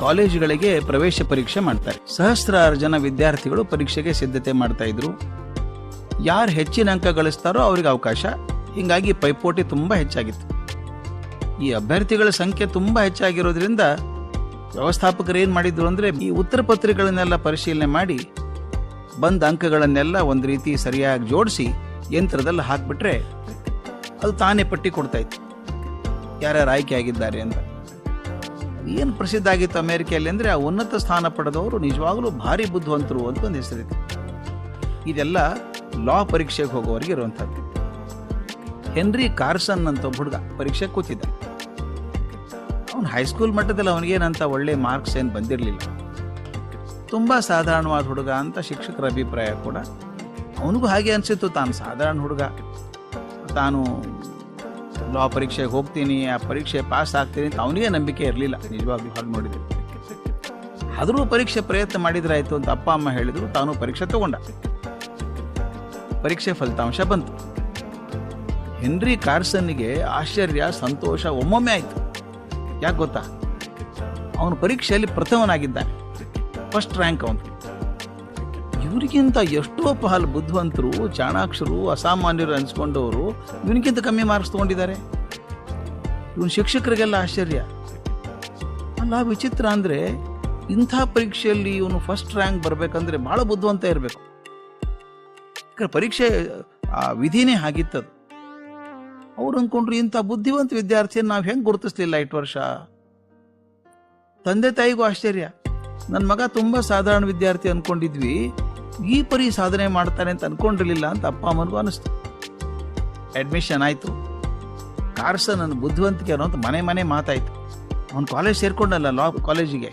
ಕಾಲೇಜುಗಳಿಗೆ ಪ್ರವೇಶ ಪರೀಕ್ಷೆ ಮಾಡ್ತಾರೆ. ಸಹಸ್ರಾರು ಜನ ವಿದ್ಯಾರ್ಥಿಗಳು ಪರೀಕ್ಷೆಗೆ ಸಿದ್ಧತೆ ಮಾಡ್ತಾ ಇದ್ರು. ಯಾರು ಹೆಚ್ಚಿನ ಅಂಕ ಗಳಿಸ್ತಾರೋ ಅವ್ರಿಗೆ ಅವಕಾಶ. ಹೀಗಾಗಿ ಪೈಪೋಟಿ ತುಂಬಾ ಹೆಚ್ಚಾಗಿತ್ತು. ಈ ಅಭ್ಯರ್ಥಿಗಳ ಸಂಖ್ಯೆ ತುಂಬಾ ಹೆಚ್ಚಾಗಿರೋದ್ರಿಂದ ವ್ಯವಸ್ಥಾಪಕರು ಏನ್ ಮಾಡಿದ್ರು ಅಂದ್ರೆ, ಈ ಉತ್ತರ ಪತ್ರಿಕೆಗಳನ್ನೆಲ್ಲ ಪರಿಶೀಲನೆ ಮಾಡಿ ಬಂದ ಅಂಕಗಳನ್ನೆಲ್ಲ ಒಂದು ರೀತಿ ಸರಿಯಾಗಿ ಜೋಡಿಸಿ ಯಂತ್ರದಲ್ಲಿ ಹಾಕ್ಬಿಟ್ರೆ ಅದು ತಾನೇ ಪಟ್ಟಿ ಕೊಡ್ತಾ ಇತ್ತು ಯಾರ್ಯಾರು ಆಯ್ಕೆ ಆಗಿದ್ದಾರೆ ಅಂತ. ಏನು ಪ್ರಸಿದ್ಧ ಆಗಿತ್ತು ಅಮೆರಿಕೆಯಲ್ಲಿ ಅಂದ್ರೆ, ಆ ಉನ್ನತ ಸ್ಥಾನ ಪಡೆದವರು ನಿಜವಾಗ್ಲೂ ಭಾರಿ ಬುದ್ಧಿವಂತರು ಅಂತ ಒಂದು ಹೆಸರಿತ್ತು. ಇದೆಲ್ಲ ಲಾ ಪರೀಕ್ಷೆಗೆ ಹೋಗೋವರೆಗೆ ಇರುವಂಥದ್ದು. ಹೆನ್ರಿ ಕಾರ್ಸನ್ ಅಂತ ಒಬ್ಬ ಹುಡುಗ ಪರೀಕ್ಷೆ ಕೂತಿದ್ದ. ಅವನು ಹೈಸ್ಕೂಲ್ ಮಟ್ಟದಲ್ಲಿ ಅವನಿಗೇನಂತ ಒಳ್ಳೆ ಮಾರ್ಕ್ಸ್ ಏನು ಬಂದಿರಲಿಲ್ಲ. ತುಂಬ ಸಾಧಾರಣವಾದ ಹುಡುಗ ಅಂತ ಶಿಕ್ಷಕರ ಅಭಿಪ್ರಾಯ ಕೂಡ. ಅವನಿಗೂ ಹಾಗೆ ಅನಿಸಿತ್ತು, ತಾನು ಸಾಧಾರಣ ಹುಡುಗ, ತಾನು ಲಾ ಪರೀಕ್ಷೆಗೆ ಹೋಗ್ತೀನಿ, ಆ ಪರೀಕ್ಷೆ ಪಾಸ್ ಆಗ್ತೀನಿ ಅಂತ ಅವನಿಗೆ ನಂಬಿಕೆ ಇರಲಿಲ್ಲ. ನಿಜವಾಗ್ಲೂ ಹಾಗೆ ನೋಡಿದ್ರು. ಆದರೂ ಪರೀಕ್ಷೆ ಪ್ರಯತ್ನ ಮಾಡಿದ್ರಾಯ್ತು ಅಂತ ಅಪ್ಪ ಅಮ್ಮ ಹೇಳಿದ್ರು. ತಾನು ಪರೀಕ್ಷೆ ತಗೊಂಡ. ಪರೀಕ್ಷೆ ಫಲಿತಾಂಶ ಬಂತು. ಹೆನ್ರಿ ಕಾರ್ಸನ್ನಿಗೆ ಆಶ್ಚರ್ಯ, ಸಂತೋಷ ಒಮ್ಮೊಮ್ಮೆ ಆಯಿತು. ಯಾಕೆ ಗೊತ್ತಾ? ಅವನು ಪರೀಕ್ಷೆಯಲ್ಲಿ ಪ್ರಥಮನಾಗಿದ್ದಾನೆ, ಫಸ್ಟ್ ರ್ಯಾಂಕ್ ಅವನು. ಇವರಿಗಿಂತ ಎಷ್ಟೋ ಪಹಲ್ ಬುದ್ಧಿವಂತರು, ಚಾಣಾಕ್ಷರು, ಅಸಾಮಾನ್ಯರು ಅನ್ಸ್ಕೊಂಡವರು ಇವನಿಗಿಂತ ಕಮ್ಮಿ ಮಾರ್ಕ್ಸ್ ತಗೊಂಡಿದ್ದಾರೆ. ಇವನು ಶಿಕ್ಷಕರಿಗೆಲ್ಲ ಆಶ್ಚರ್ಯ. ಅಲ್ಲ, ವಿಚಿತ್ರ ಅಂದ್ರೆ ಇಂಥ ಪರೀಕ್ಷೆಯಲ್ಲಿ ಇವನು ಫಸ್ಟ್ ರ್ಯಾಂಕ್ ಬರ್ಬೇಕಂದ್ರೆ ಬಹಳ ಬುದ್ಧಿವಂತ ಇರಬೇಕು. ಪರೀಕ್ಷೆ ಆ ವಿಧಿನೇ ಆಗಿತ್ತದು. ಅವ್ರು ಅಂದ್ಕೊಂಡ್ರು, ಇಂಥ ಬುದ್ಧಿವಂತ ವಿದ್ಯಾರ್ಥಿಯನ್ನು ನಾವು ಹೆಂಗೆ ಗುರುತಿಸ್ಲಿಲ್ಲ ಇಷ್ಟು ವರ್ಷ. ತಂದೆ ತಾಯಿಗೂ ಆಶ್ಚರ್ಯ. ನನ್ನ ಮಗ ತುಂಬಾ ಸಾಧಾರಣ ವಿದ್ಯಾರ್ಥಿ ಅನ್ಕೊಂಡಿದ್ವಿ, ಈ ಪರಿ ಸಾಧನೆ ಮಾಡ್ತಾನೆ ಅಂತ ಅನ್ಕೊಂಡಿರ್ಲಿಲ್ಲ ಅಂತ ಅಪ್ಪ ಅಮ್ಮನಿಗೂ ಅನಿಸ್ತು. ಅಡ್ಮಿಷನ್ ಆಯ್ತು. ಕಾರ್ಸನ್ ನನ್ನ ಬುದ್ಧಿವಂತಿಕೆ ಅನ್ನೋಂಥ ಮನೆ ಮನೆ ಮಾತಾಯ್ತು. ಅವನು ಕಾಲೇಜ್ ಸೇರ್ಕೊಂಡಲ್ಲ, ಲಾ ಕಾಲೇಜಿಗೆ.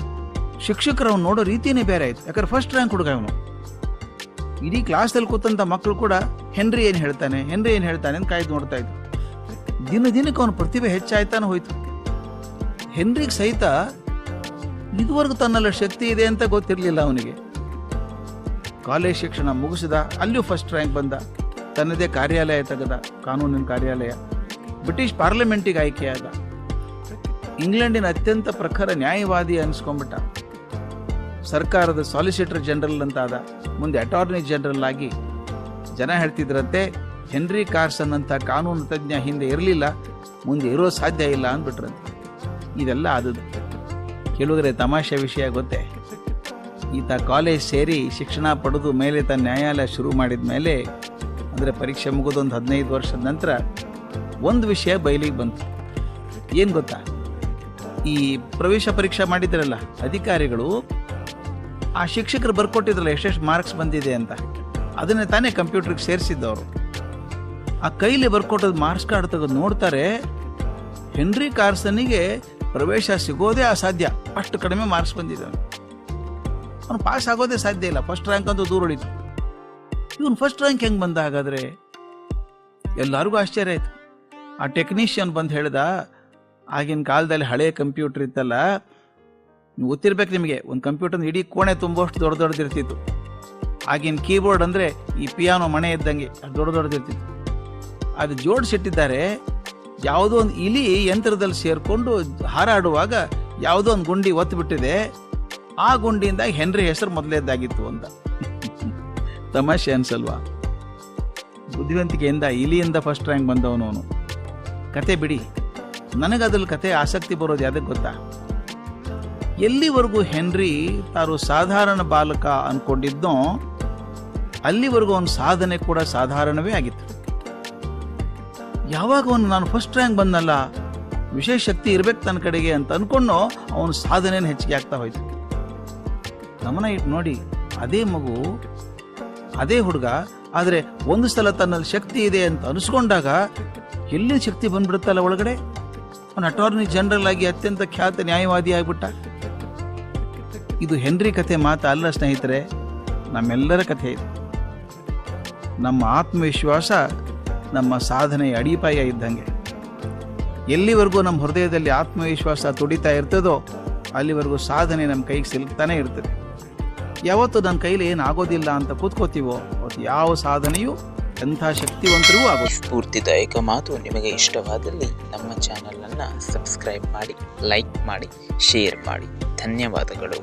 ಶಿಕ್ಷಕರು ಅವ್ನು ನೋಡೋ ರೀತಿನೇ ಬೇರೆ ಆಯ್ತು. ಯಾಕಂದ್ರೆ ಫಸ್ಟ್ ರ್ಯಾಂಕ್ ಹುಡುಗ ಅವನು. ಇಡೀ ಕ್ಲಾಸಲ್ಲಿ ಕೂತಂತ ಮಕ್ಕಳು ಕೂಡ ಹೆನ್ರಿ ಏನು ಹೇಳ್ತಾನೆ ಅಂತ ಕಾಯ್ದು ನೋಡ್ತಾ ಇದ್ರು. ದಿನಕ್ಕೆ ಅವನ ಪ್ರತಿಭೆ ಹೆಚ್ಚಾಯ್ತಾನೆ ಹೋಯ್ತು. ಹೆನ್ರಿಗೆ ಸಹಿತ ಇದುವರೆಗೂ ತನ್ನೆಲ್ಲ ಶಕ್ತಿ ಇದೆ ಅಂತ ಗೊತ್ತಿರಲಿಲ್ಲ ಅವನಿಗೆ. ಕಾಲೇಜ್ ಶಿಕ್ಷಣ ಮುಗಿಸಿದ, ಅಲ್ಲಿಯೂ ಫಸ್ಟ್ ರ್ಯಾಂಕ್ ಬಂದ. ತನ್ನದೇ ಕಾರ್ಯಾಲಯ ತೆಗೆದ, ಕಾನೂನಿನ ಕಾರ್ಯಾಲಯ. ಬ್ರಿಟಿಷ್ ಪಾರ್ಲಿಮೆಂಟಿಗೆ ಆಯ್ಕೆಯಾದ. ಇಂಗ್ಲೆಂಡಿನ ಅತ್ಯಂತ ಪ್ರಖರ ನ್ಯಾಯವಾದಿ ಅನಿಸ್ಕೊಂಡ್ಬಿಟ್ಟ. ಸರ್ಕಾರದ ಸಾಲಿಸಿಟರ್ ಜನರಲ್ ಅಂತ ಆದ. ಮುಂದೆ ಅಟಾರ್ನಿ ಜನರಲ್ ಆಗಿ. ಜನ ಹೇಳ್ತಿದ್ರಂತೆ, ಹೆನ್ರಿ ಕಾರ್ಸನ್ ಅಂತ ಕಾನೂನು ತಜ್ಞ ಹಿಂದೆ ಇರಲಿಲ್ಲ, ಮುಂದೆ ಇರೋ ಸಾಧ್ಯ ಇಲ್ಲ ಅಂದ್ಬಿಟ್ರಂತೆ. ಇದೆಲ್ಲ ಆದದ್ದು. ಕೇಳಿದ್ರೆ ತಮಾಷೆ ವಿಷಯ ಗೊತ್ತೇ? ಈತ ಕಾಲೇಜ್ ಸೇರಿ ಶಿಕ್ಷಣ ಪಡೆದು ಮೇಲೆ ತನ್ನ ನ್ಯಾಯಾಲಯ ಶುರು ಮಾಡಿದ ಮೇಲೆ, ಅಂದರೆ ಪರೀಕ್ಷೆ ಮುಗಿದೊಂದು 15 ವರ್ಷದ ನಂತರ ಒಂದು ವಿಷಯ ಬಯಲಿಗೆ ಬಂತು. ಏನು ಗೊತ್ತಾ? ಈ ಪ್ರವೇಶ ಪರೀಕ್ಷೆ ಮಾಡಿದ್ರಲ್ಲ ಅಧಿಕಾರಿಗಳು, ಆ ಶಿಕ್ಷಕರು ಬರ್ಕೊಟ್ಟಿದ್ರಲ್ಲ ಎಷ್ಟೆಷ್ಟು ಮಾರ್ಕ್ಸ್ ಬಂದಿದೆ ಅಂತ, ಅದನ್ನೇ ತಾನೇ ಕಂಪ್ಯೂಟರ್ಗೆ ಸೇರಿಸಿದ್ದವರು. ಆ ಕೈಲಿ ಬರ್ಕೊಟ್ಟದ ಮಾರ್ಕ್ಸ್ ಕಾರ್ಡ್ ತೆಗೆದು ನೋಡ್ತಾರೆ, ಹೆನ್ರಿ ಕಾರ್ಸನ್ನಿಗೆ ಪ್ರವೇಶ ಸಿಗೋದೇ ಅಸಾಧ್ಯ, ಅಷ್ಟು ಕಡಿಮೆ ಮಾರ್ಕ್ಸ್ ಬಂದಿದ್ದಾನೆ. ಅವನು ಪಾಸ್ ಆಗೋದೇ ಸಾಧ್ಯ ಇಲ್ಲ. ಫಸ್ಟ್ ರ್ಯಾಂಕ್ ಅಂತೂ ದೂರ ಉಳಿತು. ಇವನು ಫಸ್ಟ್ ರ್ಯಾಂಕ್ ಹೆಂಗೆ ಬಂದ ಹಾಗಾದ್ರೆ? ಎಲ್ಲರಿಗೂ ಆಶ್ಚರ್ಯ ಆಯ್ತು. ಆ ಟೆಕ್ನಿಷಿಯನ್ ಬಂದು ಹೇಳ್ದ, ಆಗಿನ ಕಾಲದಲ್ಲಿ ಹಳೆ ಕಂಪ್ಯೂಟರ್ ಇತ್ತಲ್ಲ, ನೀವು ಗೊತ್ತಿರ್ಬೇಕು ನಿಮಗೆ, ಒಂದು ಕಂಪ್ಯೂಟರ್ ಇಡೀ ಕೋಣೆ ತುಂಬಷ್ಟು ದೊಡ್ಡದಿರ್ತಿತ್ತು. ಆಗಿನ ಕೀಬೋರ್ಡ್ ಅಂದರೆ ಈ ಪಿಯಾನೋ ಮಣೆ ಇದ್ದಂಗೆ ದೊಡ್ಡದಿರ್ತಿತ್ತು. ಅದು ಜೋಡಿಸಿಟ್ಟಿದ್ದಾರೆ. ಯಾವುದೋ ಒಂದು ಇಲಿ ಯಂತ್ರದಲ್ಲಿ ಸೇರಿಕೊಂಡು ಹಾರಾಡುವಾಗ ಯಾವುದೋ ಒಂದು ಗುಂಡಿ ಒತ್ತು ಬಿಟ್ಟಿದೆ. ಆ ಗುಂಡಿಯಿಂದ ಹೆನ್ರಿ ಹೆಸರು ಮೊದಲೇದಾಗಿತ್ತು ಅಂತ. ತಮಾಷೆ ಅನ್ಸಲ್ವಾ? ಬುದ್ಧಿವಂತಿಕೆಯಿಂದ ಇಲಿಯಿಂದ ಫಸ್ಟ್ ರ್ಯಾಂಕ್ ಬಂದವನು ಅವನು. ಕತೆ ಬಿಡಿ, ನನಗದ್ರಲ್ಲಿ ಕತೆ ಆಸಕ್ತಿ ಬರೋದು ಯಾವುದಕ್ಕೆ ಗೊತ್ತಾ? ಎಲ್ಲಿವರೆಗೂ ಹೆನ್ರಿ ತಾನು ಸಾಧಾರಣ ಬಾಲಕ ಅನ್ಕೊಂಡಿದ್ನೋ ಅಲ್ಲಿವರೆಗೂ ಅವನ ಸಾಧನೆ ಕೂಡ ಸಾಧಾರಣವೇ ಆಗಿತ್ತು. ಯಾವಾಗ ಅವನು ನಾನು ಫಸ್ಟ್ ರ್ಯಾಂಕ್ ಬಂದಲ್ಲ, ವಿಶೇಷ ಶಕ್ತಿ ಇರ್ಬೇಕು ತನ್ನ ಕಡೆಗೆ ಅಂತ ಅನ್ಕೊಂಡು ಅವನ ಸಾಧನೆಯನ್ನು ಹೆಚ್ಚಿಗೆ ಆಗ್ತಾ ಹೋಯ್ತು. ಗಮನ ಇಟ್ಟು ನೋಡಿ, ಅದೇ ಮಗು, ಅದೇ ಹುಡುಗ, ಆದರೆ ಒಂದು ಸಲ ತನ್ನಲ್ಲಿ ಶಕ್ತಿ ಇದೆ ಅಂತ ಅನಿಸ್ಕೊಂಡಾಗ ಎಲ್ಲಿ ಶಕ್ತಿ ಬಂದ್ಬಿಡುತ್ತಲ್ಲ ಒಳಗಡೆ. ಅವನು ಅಟಾರ್ನಿ ಜನರಲ್ ಆಗಿ ಅತ್ಯಂತ ಖ್ಯಾತ ನ್ಯಾಯವಾದಿ ಆಗ್ಬಿಟ್ಟ. ಇದು ಹೆನ್ರಿ ಕಥೆ ಮಾತಾ ಅಲ್ಲ ಸ್ನೇಹಿತರೆ, ನಮ್ಮೆಲ್ಲರ ಕಥೆ ಇದು. ನಮ್ಮ ಆತ್ಮವಿಶ್ವಾಸ ನಮ್ಮ ಸಾಧನೆಯ ಅಡಿಪಾಯ ಇದ್ದಂಗೆ. ಎಲ್ಲಿವರೆಗೂ ನಮ್ಮ ಹೃದಯದಲ್ಲಿ ಆತ್ಮವಿಶ್ವಾಸ ತುಡಿತಾ ಇರ್ತದೋ ಅಲ್ಲಿವರೆಗೂ ಸಾಧನೆ ನಮ್ಮ ಕೈಗೆ ಸಿಲುಕ್ತಾನೆ ಇರ್ತದೆ. ಯಾವತ್ತು ನನ್ನ ಕೈಲಿ ಏನು ಆಗೋದಿಲ್ಲ ಅಂತ ಕೂತ್ಕೋತೀವೋ ಅವತ್ತು ಯಾವ ಸಾಧನೆಯೂ ಎಂಥ ಶಕ್ತಿವಂತರೂ ಆಗೋದು. ಸ್ಫೂರ್ತಿದಾಯಕ ಮಾತು ನಿಮಗೆ ಇಷ್ಟವಾದಲ್ಲಿ ನಮ್ಮ ಚಾನಲನ್ನು ಸಬ್ಸ್ಕ್ರೈಬ್ ಮಾಡಿ, ಲೈಕ್ ಮಾಡಿ, ಶೇರ್ ಮಾಡಿ. ಧನ್ಯವಾದಗಳು.